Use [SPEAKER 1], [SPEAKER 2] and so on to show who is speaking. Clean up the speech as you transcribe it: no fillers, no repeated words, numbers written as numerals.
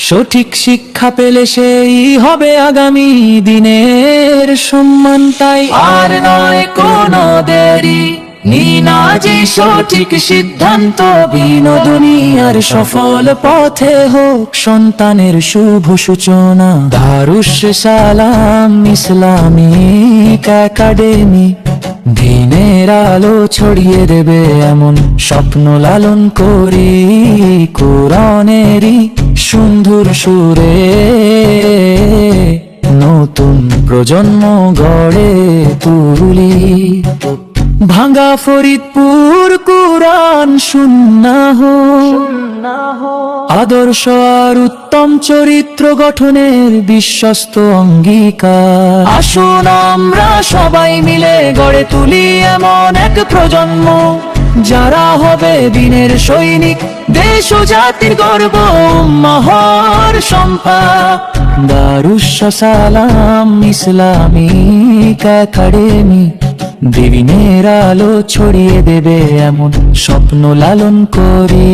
[SPEAKER 1] সঠিক শিক্ষা পেলে সেই হবে আগামী দিনের সম্মান। তাই আর নয় কোনো দেরি, নিনা যে সঠিক সিদ্ধান্ত, দুনিয়ার সফল পথে হোক সন্তানের শুভ সূচনা। দারুস সালাম ইসলামিক একাডেমি দিনের আলো ছড়িয়ে দেবে এমন স্বপ্ন লালন করি, কোরআনেরই সুন্দর সুরে নতুন প্রজন্ম গড়ে তুলি। ভাঙ্গা ফরিদপুর কুরআন সুন্নাহ, আদর্শ আর উত্তম চরিত্র গঠনের বিশ্বস্ত অঙ্গীকার। আসুন আমরা সবাই মিলে গড়ে তুলি এমন এক প্রজন্ম, যারা হবে দিনের সৈনিক, দেশ ও জাতির গর্ব, উম্মাহর সম্পদ। দারুস সালাম ইসলামিক একাডেমি দিনের আলো ছড়িয়ে দেবে এমন স্বপ্ন লালন করি।